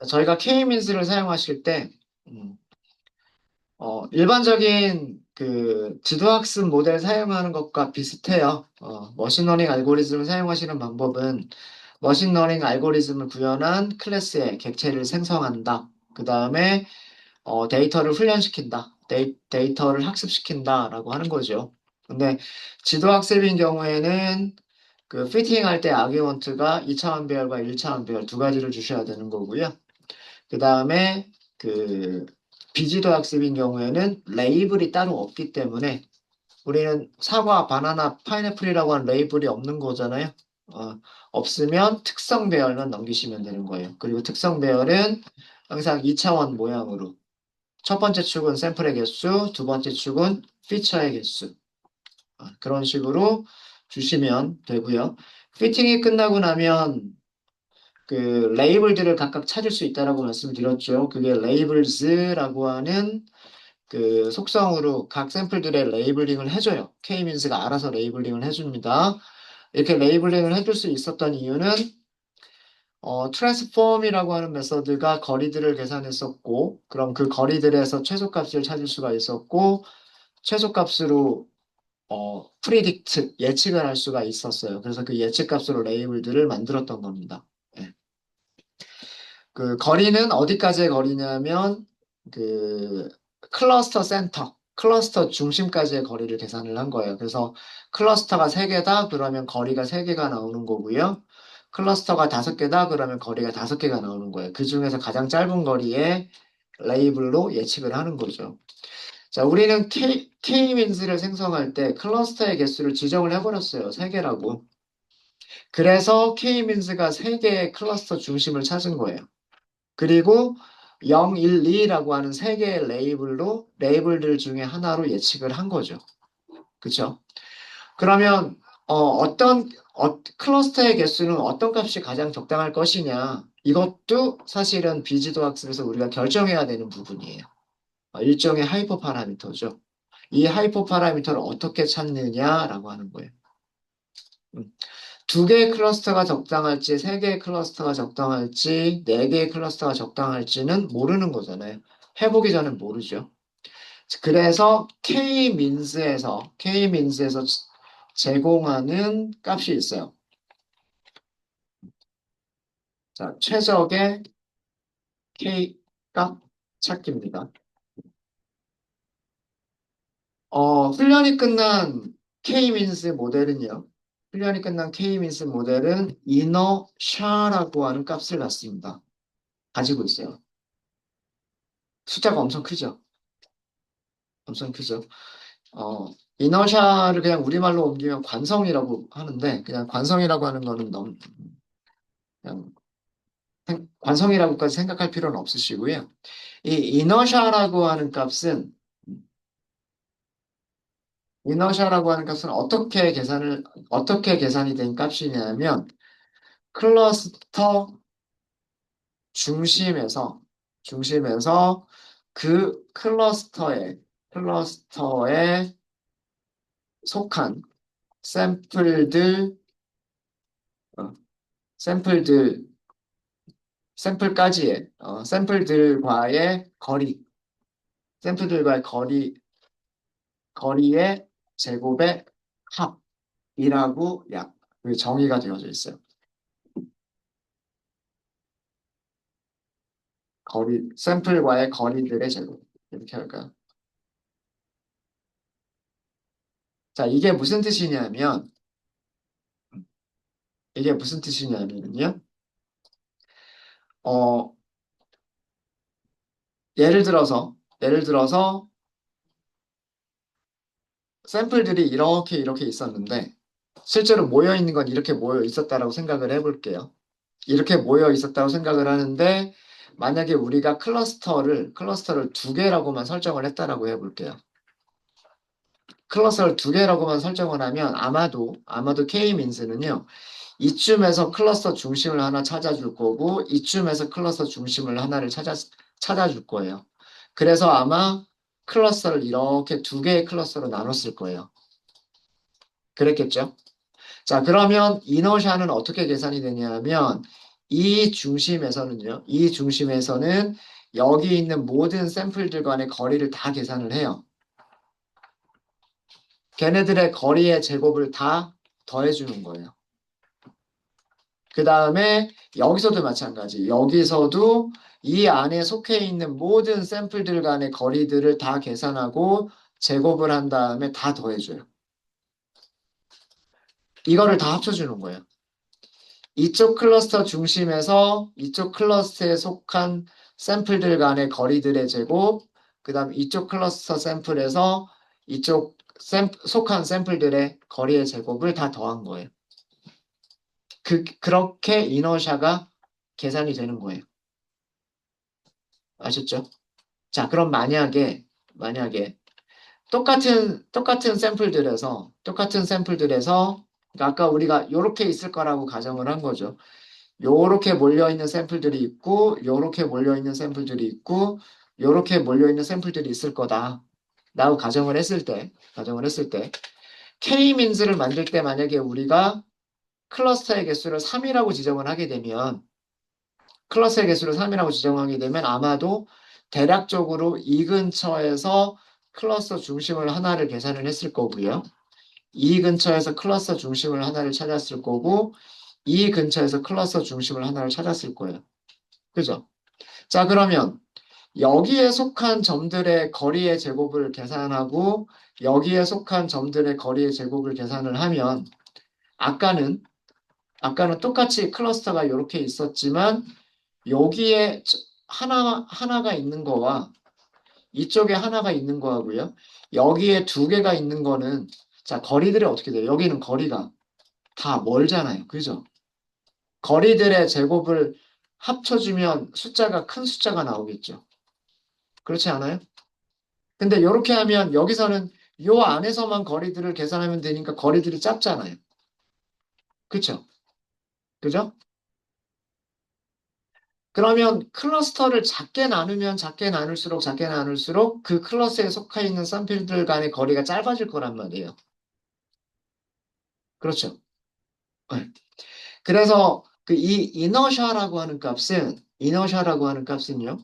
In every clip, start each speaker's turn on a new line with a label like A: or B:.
A: 저희가 K-민스를 사용하실 때, 음, 일반적인 그 지도학습 모델 사용하는 것과 비슷해요. 머신러닝 알고리즘을 사용하시는 방법은 머신러닝 알고리즘을 구현한 클래스의 객체를 생성한다. 그 다음에 데이터를 훈련시킨다. 데이터를 학습시킨다라고 하는 거죠. 근데 지도학습인 경우에는 그 피팅할 때 아규먼트가 2차원 배열과 1차원 배열 두 가지를 주셔야 되는 거고요. 그 다음에 그 비지도 학습인 경우에는 레이블이 따로 없기 때문에 우리는 사과, 바나나, 파인애플이라고 하는 레이블이 없는 거잖아요. 어, 없으면 특성 배열만 넘기시면 되는 거예요. 그리고 특성 배열은 항상 2차원 모양으로 첫 번째 축은 샘플의 개수, 두 번째 축은 피처의 개수. 그런 식으로 주시면 되고요. 피팅이 끝나고 나면 그 레이블들을 각각 찾을 수 있다라고 말씀드렸죠. 그게 레이블즈라고 하는 그 속성으로 각 샘플들의 레이블링을 해줘요. K-민스가 알아서 레이블링을 해줍니다. 이렇게 레이블링을 해줄 수 있었던 이유는 트랜스폼이라고 하는 메서드가 거리들을 계산했었고, 그럼 그 거리들에서 최소값을 찾을 수가 있었고, 최소값으로 프리딕트 예측을 할 수가 있었어요. 그래서 그 예측값으로 레이블들을 만들었던 겁니다. 예. 그 거리는 어디까지의 거리냐면 그 클러스터 센터, 클러스터 중심까지의 거리를 계산을 한 거예요. 그래서 클러스터가 3개다 그러면 거리가 3개가 나오는 거고요. 클러스터가 5개다 그러면 거리가 5개가 나오는 거예요. 그 중에서 가장 짧은 거리에 레이블로 예측을 하는 거죠. 자, 우리는 K-민스를 생성할 때 클러스터의 개수를 지정을 해버렸어요. 3개라고. 그래서 K-민스가 3개의 클러스터 중심을 찾은 거예요. 그리고 0, 1, 2라고 하는 3개의 레이블로 레이블들 중에 하나로 예측을 한 거죠. 그쵸? 그러면 클러스터의 개수는 어떤 값이 가장 적당할 것이냐? 이것도 사실은 비지도 학습에서 우리가 결정해야 되는 부분이에요. 일종의 하이퍼 파라미터죠. 이 하이퍼 파라미터를 어떻게 찾느냐라고 하는 거예요. 음. 2개의 클러스터가 적당할지, 3개의 클러스터가 적당할지, 4개의 클러스터가 적당할지는 모르는 거잖아요. 해보기 전엔 모르죠. 그래서 K-민스에서 제공하는 값이 있어요. 자, 최적의 K 값 찾기입니다. 훈련이 끝난 K-민스 모델은요. 훈련이 끝난 K-민스 모델은 이너샤라고 하는 값을 갖습니다. 가지고 있어요. 숫자가 엄청 크죠. 엄청 크죠. 이너샤를 그냥 우리말로 옮기면 관성이라고 하는데, 그냥 관성이라고 하는 거는 너무, 그냥 관성이라고까지 생각할 필요는 없으시고요. 이 이너샤라고 하는 값은, 이너샤라고 하는 값은 어떻게 계산이 된 값이냐면, 클러스터 중심에서, 중심에서 그 클러스터에 속한 샘플들, 어, 샘플들, 샘플들과의 거리, 샘플들과의 거리의 제곱의 합이라고 그 정의가 되어져 있어요. 샘플과의 거리들의 제곱. 이렇게 할까요? 자, 이게 무슨 뜻이냐면요. 어, 예를 들어서 샘플들이 이렇게 있었는데, 실제로 모여 있는 건 이렇게 모여 있었다라고 생각을 해볼게요. 이렇게 모여 있었다고 생각을 하는데, 만약에 우리가 클러스터를 2개라고만 설정을 했다라고 해볼게요. 클러스터를 2개라고만 설정을 하면 아마도 K-민스는요, 이쯤에서 클러스터 중심을 하나 찾아줄 거고, 이쯤에서 클러스터 중심을 하나를 찾아줄 거예요. 그래서 아마 클러스터를 이렇게 2개의 클러스터로 나눴을 거예요. 그랬겠죠? 자, 그러면 이너샤는 어떻게 계산이 되냐면 이 중심에서는 여기 있는 모든 샘플들 간의 거리를 다 계산을 해요. 걔네들의 거리의 제곱을 다 더해주는 거예요. 그 다음에 여기서도 마찬가지. 여기서도 이 안에 속해 있는 모든 샘플들 간의 거리들을 다 계산하고 제곱을 한 다음에 다 더해줘요. 이거를 다 합쳐주는 거예요. 이쪽 클러스터 중심에서 이쪽 클러스터에 속한 샘플들 간의 거리들의 제곱, 그 다음 이쪽 클러스터 샘플에서 이쪽 속한 샘플들의 거리의 제곱을 다 더한 거예요. 그렇게 이너샤가 계산이 되는 거예요. 아셨죠? 자, 그럼 만약에 똑같은 샘플들에서 그러니까 아까 우리가 이렇게 있을 거라고 가정을 한 거죠. 요렇게 몰려있는 샘플들이 있고 요렇게 몰려있는 샘플들이 있고 요렇게 몰려있는 샘플들이 있을 거다 라고 가정을 했을 때 K-민즈를 만들 때 만약에 우리가 클러스터의 개수를 3이라고 지정을 하게 되면 클러스의 개수를 3이라고 지정하게 되면 아마도 대략적으로 이 근처에서 클러스터 중심을 하나를 계산을 했을 거고요. 이 근처에서 클러스터 중심을 하나를 찾았을 거고 이 근처에서 클러스터 중심을 하나를 찾았을 거예요. 그죠? 자, 그러면 여기에 속한 점들의 거리의 제곱을 계산하고 여기에 속한 점들의 거리의 제곱을 계산을 하면 아까는 똑같이 클러스터가 이렇게 있었지만 여기에 하나가 있는 거와 이쪽에 하나가 있는 거하고요. 여기에 두 개가 있는 거는 자, 거리들이 어떻게 돼요? 여기는 거리가 다 멀잖아요. 그죠? 거리들의 제곱을 합쳐주면 숫자가 큰 숫자가 나오겠죠. 그렇지 않아요? 근데 이렇게 하면 여기서는 요 안에서만 거리들을 계산하면 되니까 거리들이 짧잖아요. 그쵸? 그죠? 그러면 클러스터를 작게 나눌수록 그 클러스에 속해 있는 샘플들 간의 거리가 짧아질 거란 말이에요. 그렇죠? 네. 그래서 그 이 이너샤라고 하는 값은요.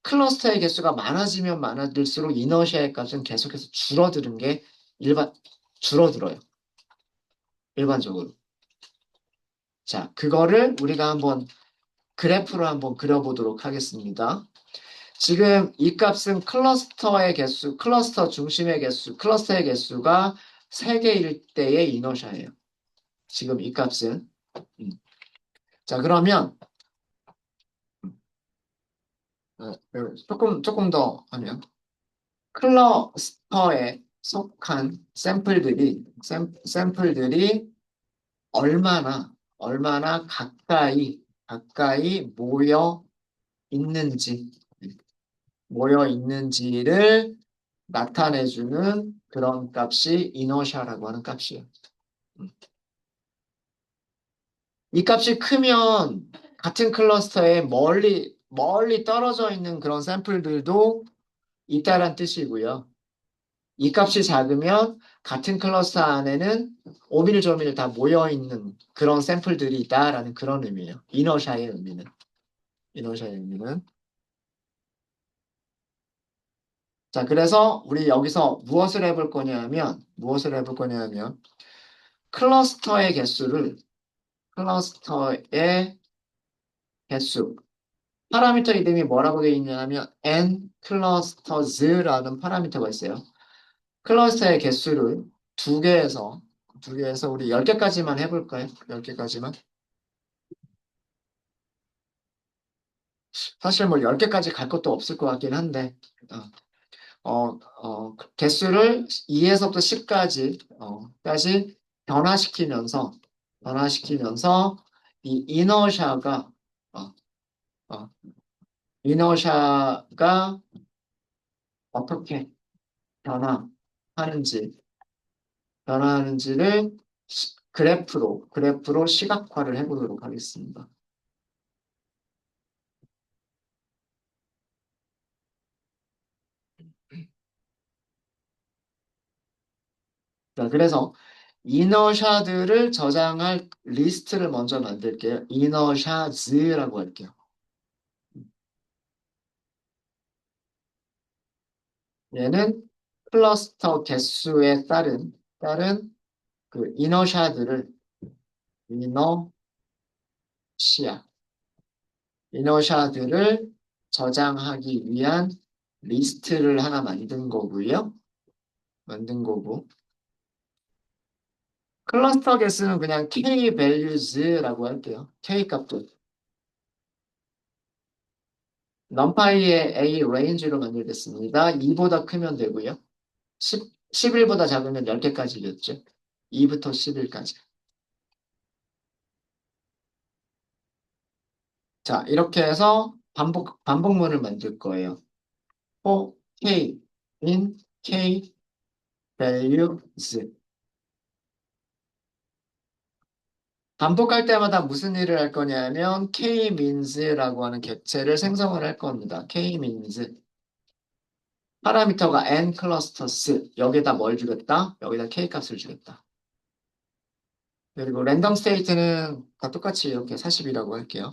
A: 클러스터의 개수가 많아지면 많아질수록 이너시아의 값은 계속해서 줄어들어요. 일반적으로. 자, 그거를 우리가 한번 그래프로 한번 그려보도록 하겠습니다. 지금 이 값은 클러스터의 개수가 3개일 때의 이너샤예요. 지금 이 값은. 음. 자, 그러면 조금 더 하면 클러스터에 속한 샘플들이 얼마나 가까이 있는지, 모여 있는지를 나타내주는 그런 값이 이너샤라고 하는 값이에요. 음. 이 값이 크면 같은 클러스터에 멀리 떨어져 있는 그런 샘플들도 있다란 뜻이고요. 이 값이 작으면 같은 클러스터 안에는 오밀조밀 다 모여 있는 그런 샘플들이 있다라는 그런 의미예요. 이너샤의 의미는. 자, 그래서 우리 여기서 무엇을 해볼 거냐면 클러스터의 개수를 클러스터의 개수 파라미터 이름이 뭐라고 되어 있냐면 n clusters라는 파라미터가 있어요. 클러스터의 개수를 두 개에서 우리 10개까지만 해볼까요? 10개까지만. 사실 뭐 10개까지 갈 것도 없을 것 같긴 한데 개수를 2에서부터 10까지 까지 변화시키면서 변화시키면서 이 어, 어, 이너샤가 어떻게 변화하는지 변화하는지를 그래프로 시각화를 해보도록 하겠습니다. 자, 그래서 이너샤드를 저장할 리스트를 먼저 만들게요. 이너샤즈라고 할게요. 얘는 클러스터 개수에 따른 그 이너샤드를 이너시아, 이너샤드를 저장하기 위한 리스트를 하나 만든 거고요. 만든 거고. 클러스터 개수는 그냥 k values라고 할게요. k 값도. numPy의 a range로 만들겠습니다. 2보다 크면 되고요. 11보다 작으면 10개까지겠죠. 2부터 11까지. 자, 이렇게 해서 반복문을 만들 거예요. for k in k values. 반복할 때마다 무슨 일을 할 거냐면 k-means라고 하는 객체를 생성을 할 겁니다. k-means. 파라미터가 n clusters. 여기다 뭘 주겠다? 여기다 k 값을 주겠다. 그리고 랜덤 스테이트는 다 똑같이 이렇게 40이라고 할게요.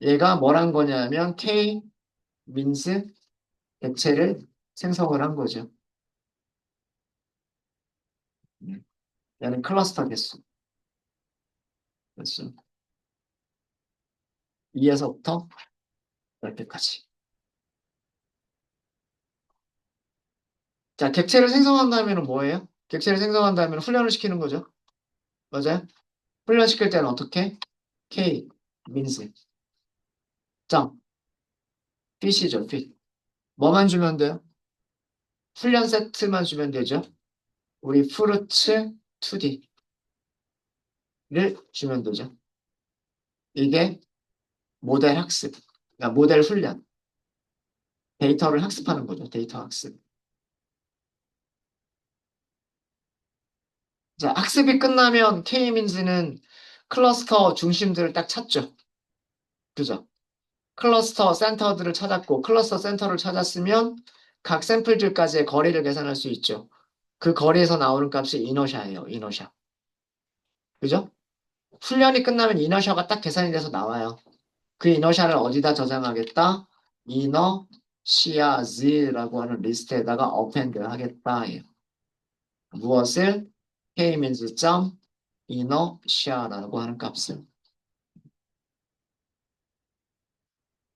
A: 얘가 뭘 한 거냐면 k-means 객체를 생성을 한 거죠. 얘는 클러스터 개수. 그렇죠. 2에서부터 10개까지. 자, 객체를 생성한 다음에는 뭐예요? 객체를 생성한 다음에는 훈련을 시키는 거죠. 맞아요? 훈련시킬 때는 어떻게? K, 민스. 점, 핏이죠, 핏. 뭐만 주면 돼요? 훈련 세트만 주면 되죠. 우리 프루츠 2D를 주면 되죠. 이게 모델 학습, 그러니까 모델 훈련. 데이터를 학습하는 거죠, 데이터 학습. 자, 학습이 끝나면 K-민스는 클러스터 중심들을 딱 찾죠. 그죠? 클러스터 센터들을 찾았고 클러스터 센터를 찾았으면 각 샘플들까지의 거리를 계산할 수 있죠. 그 거리에서 나오는 값이 이너샤예요. 이너샤. 그죠? 훈련이 끝나면 이너샤가 딱 계산이 돼서 나와요. 그 이너샤를 어디다 저장하겠다? 이너시아즈라고 하는 리스트에다가 append 하겠다예요. 무엇을? k-means 이너시아라고 하는 값을.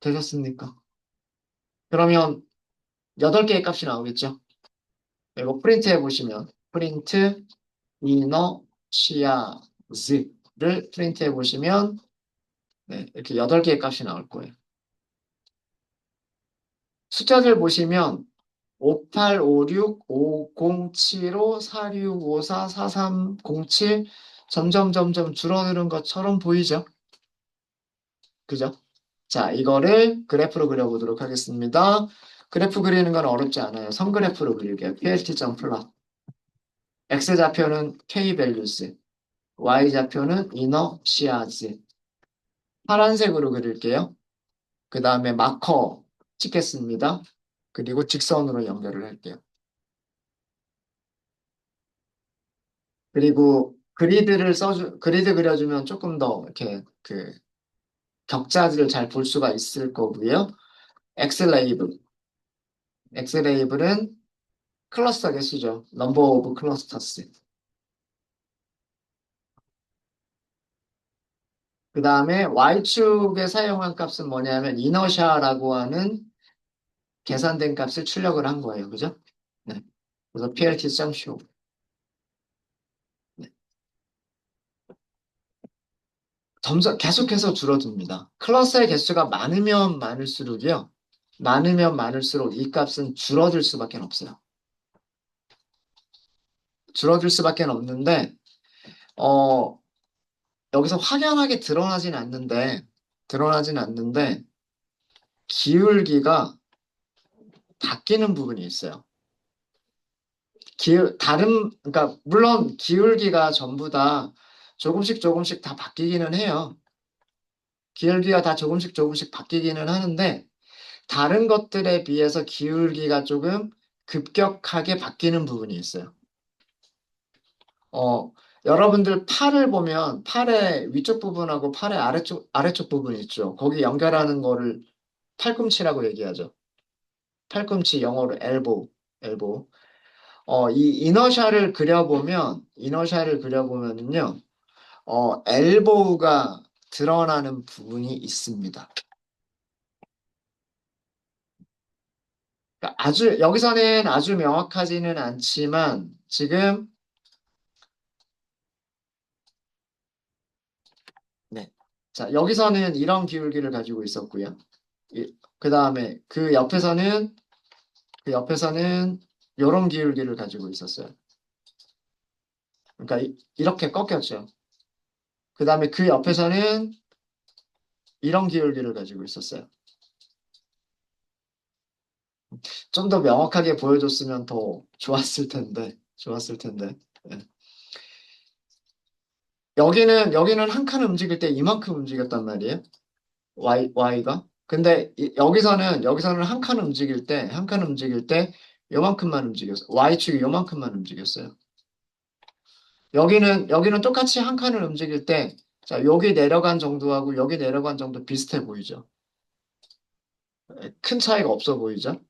A: 되셨습니까? 그러면 8개의 값이 나오겠죠? 이거 프린트 해보시면 프린트 이너시아즈를 프린트 해보시면 네, 이렇게 8개의 값이 나올 거예요. 숫자들 보시면 5856, 5075, 4654, 4307 점점 줄어드는 것처럼 보이죠? 그죠? 자, 이거를 그래프로 그려보도록 하겠습니다. 그래프 그리는 건 어렵지 않아요. 선그래프로 그릴게요. plt.plot. x좌표는 kvalues, y좌표는 inertias. 파란색으로 그릴게요. 그 다음에 마커 찍겠습니다. 그리고 직선으로 연결을 할게요. 그리고 그리드 그려주면 조금 더 이렇게 그 격자들을 잘 볼 수가 있을 거고요. 엑스레이블. 엑스레이블은 클러스터 개수죠. 넘버 오브 클러스터스. 그 다음에 Y축에 사용한 값은 뭐냐면 이너샤라고 하는 계산된 값을 출력을 한 거예요. 그죠? 네. 그래서 plt.show. 네. 점점 계속해서 줄어듭니다. 클러스의 개수가 많으면 많을수록이요. 많으면 많을수록 이 값은 줄어들 수밖에 없어요. 줄어들 수밖에 없는데 어, 여기서 확연하게 드러나진 않는데 기울기가 바뀌는 부분이 있어요. 그러니까 물론 기울기가 전부 다 조금씩 다 바뀌기는 해요. 기울기가 다 조금씩 바뀌기는 하는데 다른 것들에 비해서 기울기가 조금 급격하게 바뀌는 부분이 있어요. 어, 여러분들 팔을 보면 팔의 위쪽 부분하고 팔의 아래쪽 부분 있죠. 거기 연결하는 거를 팔꿈치라고 얘기하죠. 팔꿈치 영어로 엘보. 이 이너샤를 그려보면요. 엘보우가 드러나는 부분이 있습니다. 그러니까 여기서는 아주 명확하지는 않지만, 지금, 네. 자, 여기서는 이런 기울기를 가지고 있었고요. 그 다음에 그 옆에서는 이런 기울기를 가지고 있었어요. 그러니까 이렇게 꺾였죠. 그 다음에 그 옆에서는 이런 기울기를 가지고 있었어요. 좀 더 명확하게 보여줬으면 더 좋았을 텐데. 예. 여기는 한 칸 움직일 때 이만큼 움직였단 말이에요. Y가. 근데 여기서는 한 칸 움직일 때 요만큼만 움직였어요. Y축이 요만큼만 움직였어요. 여기는 똑같이 한 칸을 움직일 때, 자, 여기 내려간 정도하고 여기 내려간 정도 비슷해 보이죠? 큰 차이가 없어 보이죠?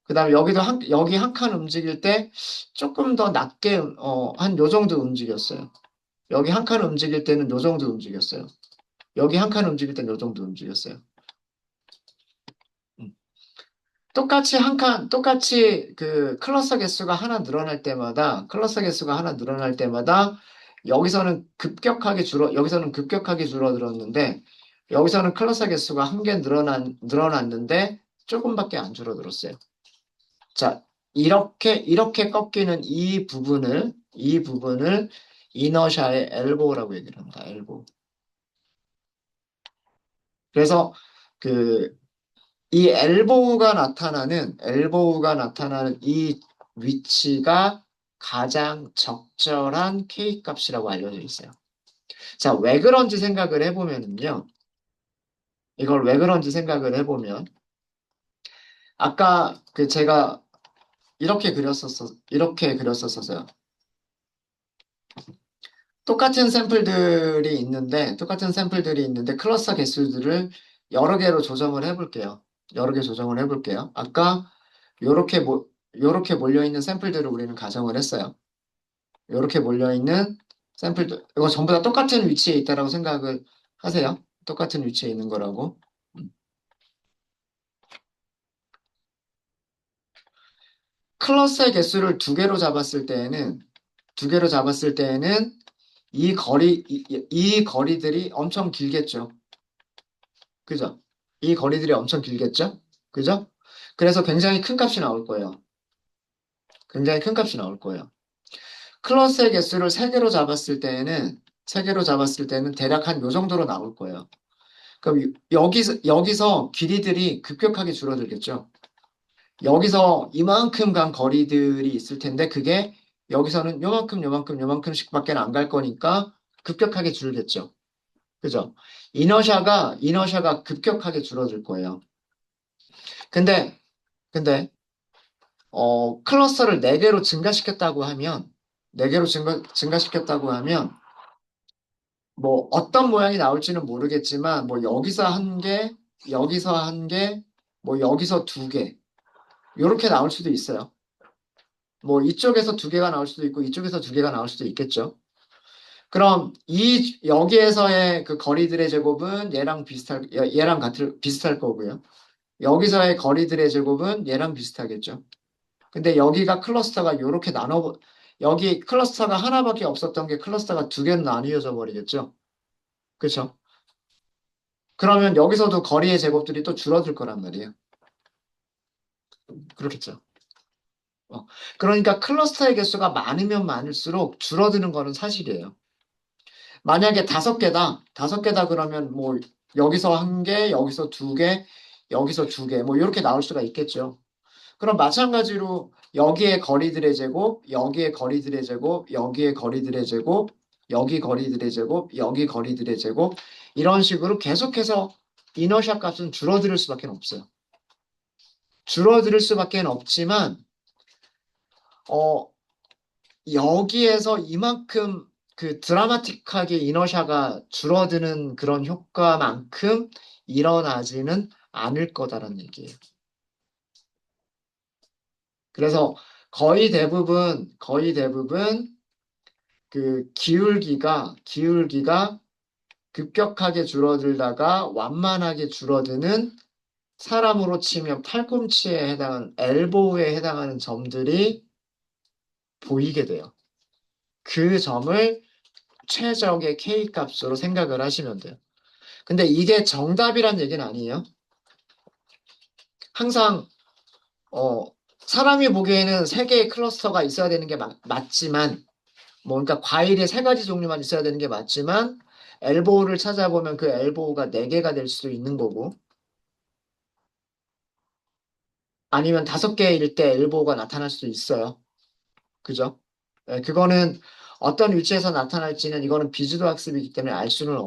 A: 그 다음에 여기 한 칸 움직일 때 조금 더 낮게, 한 요 정도 움직였어요. 여기 한 칸 움직일 때는 요 정도 움직였어요. 여기 한 칸 움직일 때는 요 정도 움직였어요. 음. 똑같이 그 클러스터 개수가 하나 늘어날 때마다 여기서는 급격하게 줄어들었는데, 여기서는 클러스터 개수가 한 개 늘어났는데, 조금밖에 안 줄어들었어요. 자, 이렇게 꺾이는 이 부분을 이너샤의 엘보라고 얘기를 합니다. 엘보. 그래서 그 이 엘보우가 나타나는 이 위치가 가장 적절한 K 값이라고 알려져 있어요. 자, 왜 그런지 생각을 해보면은요. 이걸 왜 그런지 생각을 해보면, 아까 제가 이렇게 그렸었어요. 똑같은 샘플들이 있는데 클러스터 개수들을 여러 개로 조정을 해볼게요. 여러 개 조정을 해볼게요. 아까 요렇게 요렇게 몰려있는 샘플들을 우리는 가정을 했어요. 요렇게 몰려있는 샘플들, 이거 전부 다 똑같은 위치에 있다라고 생각을 하세요. 똑같은 위치에 있는 거라고. 음. 클러스의 개수를 두 개로 잡았을 때에는 이 거리들이 엄청 길겠죠. 그죠? 이 거리들이 엄청 길겠죠? 그죠? 그래서 굉장히 큰 값이 나올 거예요. 굉장히 큰 값이 나올 거예요. 클러스의 개수를 세 개로 잡았을 때는 대략 한 요 정도로 나올 거예요. 그럼 여기서 길이들이 급격하게 줄어들겠죠. 여기서 이만큼 간 거리들이 있을 텐데 그게 여기서는 요만큼씩밖에 안 갈 거니까 급격하게 줄겠죠. 그죠? 이너샤가 급격하게 줄어들 거예요. 근데 근데 클러스터를 4개로 증가시켰다고 하면, 4개로 증가시켰다고 하면, 뭐, 어떤 모양이 나올지는 모르겠지만, 뭐, 여기서 한 개, 뭐, 여기서 2개, 요렇게 나올 수도 있어요. 뭐, 이쪽에서 2개가 나올 수도 있고, 이쪽에서 2개가 나올 수도 있겠죠. 그럼, 여기에서의 그 거리들의 제곱은 비슷할 거고요. 여기서의 거리들의 제곱은 얘랑 비슷하겠죠. 근데 여기 클러스터가 하나밖에 없었던 게 클러스터가 2개로 나뉘어져 버리겠죠. 그렇죠? 그러면 여기서도 거리의 제곱들이 또 줄어들 거란 말이에요. 그렇겠죠. 어. 그러니까 클러스터의 개수가 많으면 많을수록 줄어드는 거는 사실이에요. 만약에 5개다. 5개다 그러면 뭐 여기서 한 개, 여기서 2개, 여기서 2개, 뭐 이렇게 나올 수가 있겠죠. 그럼 마찬가지로 여기에 거리들의 제곱, 여기에 거리들의 제곱, 여기에 거리들의 제곱, 여기 거리들의 제곱, 여기 거리들의 제곱 이런 식으로 계속해서 이너셜 값은 줄어들 수밖에 없어요. 줄어들 수밖에 없지만 어, 여기에서 이만큼 그 드라마틱하게 이너샤가 줄어드는 그런 효과만큼 일어나지는 않을 거다라는 얘기예요. 그래서 거의 대부분 그 기울기가 급격하게 줄어들다가 완만하게 줄어드는 사람으로 치면 팔꿈치에 해당하는 엘보우에 해당하는 점들이 보이게 돼요. 그 점을 최적의 K 값으로 생각을 하시면 돼요. 근데 이게 정답이란 얘기는 아니에요. 항상 어, 사람이 보기에는 세 개의 클러스터가 있어야 되는 게 맞지만 뭐 그러니까 과일의 세 가지 종류만 있어야 되는 게 맞지만 엘보우를 찾아보면 그 엘보우가 네 개가 될 수도 있는 거고 아니면 다섯 개일 때 엘보우가 나타날 수도 있어요. 그죠? 예, 그거는 어떤 위치에서 나타날지는 이거는 비주도 학습이기 때문에 알 수는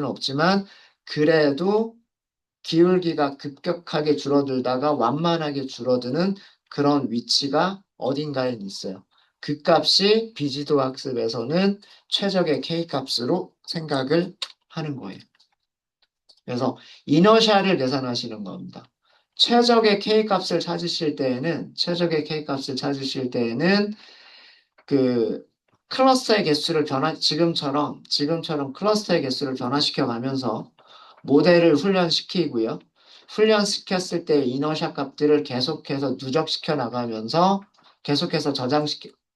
A: 없지만 그래도 기울기가 급격하게 줄어들다가 완만하게 줄어드는 그런 위치가 어딘가에 있어요. 그 값이 비지도 학습에서는 최적의 K 값으로 생각을 하는 거예요. 그래서 이너셜을 계산하시는 겁니다. 최적의 K 값을 찾으실 때에는 그 클러스터의 개수를 지금처럼 클러스터의 개수를 변화시켜 가면서 모델을 훈련시키고요. 훈련시켰을 때 이너셜 값들을 계속해서 누적시켜 나가면서 계속해서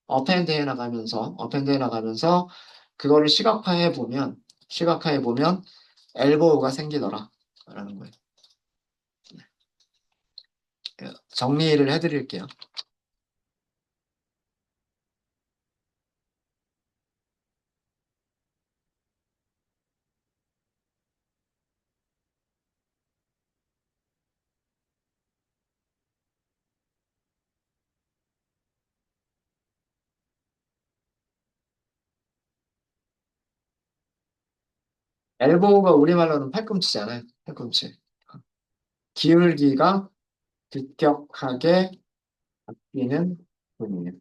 A: 어펜드 해 나가면서 그거를 시각화해 보면 엘보우가 생기더라 라는 거예요. 정리를 해 드릴게요. 엘보우가 우리말로는 팔꿈치잖아요. 팔꿈치. 기울기가 급격하게 바뀌는 분이에요.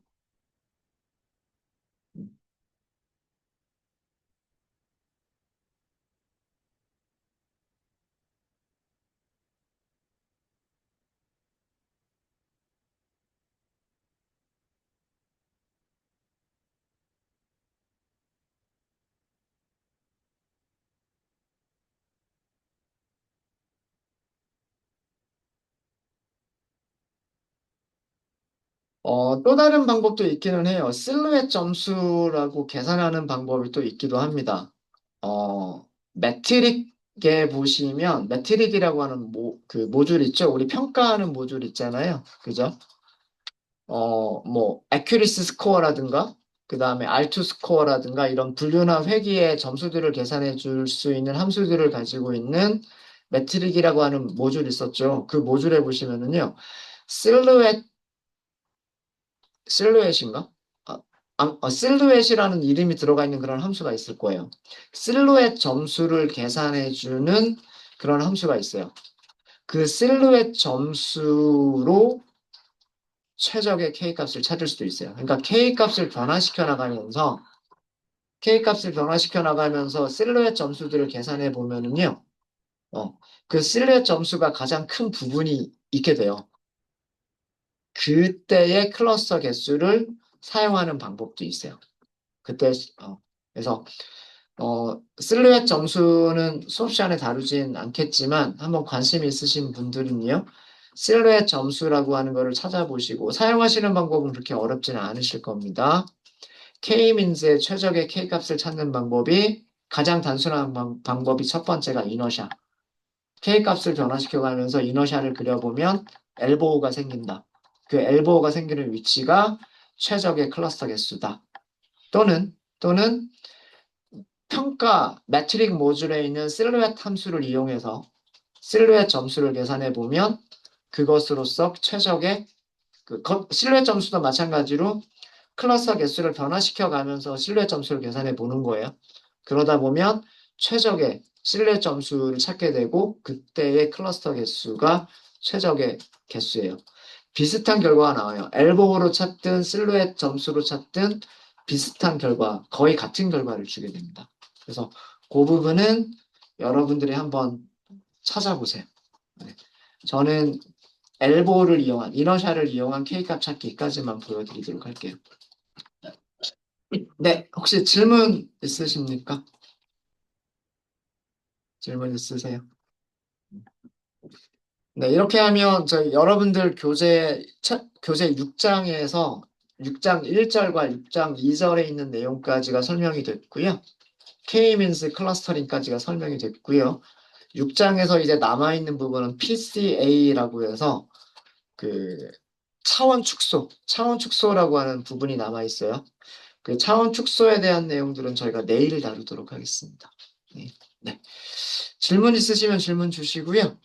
A: 또 다른 방법도 있기는 해요. 실루엣 점수라고 계산하는 방법이 또 있기도 합니다. 매트릭에 보시면, 매트릭이라고 하는 그 모듈 있죠? 우리 평가하는 모듈 있잖아요. 그죠? accuracy 스코어라든가, 그 다음에 R2 스코어라든가, 이런 분류나 회귀의 점수들을 계산해 줄 수 있는 함수들을 가지고 있는 매트릭이라고 하는 모듈이 있었죠. 그 모듈에 보시면은요, 실루엣 실루엣인가? 실루엣이라는 이름이 들어가 있는 그런 함수가 있을 거예요. 실루엣 점수를 계산해주는 그런 함수가 있어요. 그 실루엣 점수로 최적의 K값을 찾을 수도 있어요. 그러니까 K값을 변화시켜 나가면서 실루엣 점수들을 계산해 보면은요, 그 실루엣 점수가 가장 큰 부분이 있게 돼요. 그때의 클러스터 개수를 사용하는 방법도 있어요. 그때 그래서 실루엣 점수는 수업 시간에 다루진 않겠지만 한번 관심 있으신 분들은요. 실루엣 점수라고 하는 거를 찾아보시고 사용하시는 방법은 그렇게 어렵지는 않으실 겁니다. K민즈의 최적의 K값을 찾는 방법이 가장 단순한 방법이 첫 번째가 이너샤. K값을 변화시켜 가면서 이너샤를 그려보면 엘보우가 생긴다. 그 엘보우가 생기는 위치가 최적의 클러스터 개수다. 또는 평가 매트릭 모듈에 있는 실루엣 함수를 이용해서 실루엣 점수를 계산해 보면 그것으로서 최적의 실루엣 점수도 마찬가지로 클러스터 개수를 변화시켜 가면서 실루엣 점수를 계산해 보는 거예요. 그러다 보면 최적의 실루엣 점수를 찾게 되고 그때의 클러스터 개수가 최적의 개수예요. 비슷한 결과가 나와요. 엘보로 찾든 실루엣 점수로 찾든 비슷한 결과, 거의 같은 결과를 주게 됩니다. 그래서 그 부분은 여러분들이 한번 찾아보세요. 네. 저는 엘보를 이용한, 이너셜을 이용한 K값 찾기까지만 보여드리도록 할게요. 네, 혹시 질문 있으십니까? 질문 있으세요? 네, 이렇게 하면 저희 여러분들 교재 6장에서 6장 1절과 6장 2절에 있는 내용까지가 설명이 됐고요. K-means 클러스터링까지가 설명이 됐고요. 6장에서 이제 남아있는 부분은 PCA라고 해서 그 차원 축소라고 하는 부분이 남아있어요. 그 차원 축소에 대한 내용들은 저희가 내일 다루도록 하겠습니다. 네. 네. 질문 있으시면 질문 주시고요.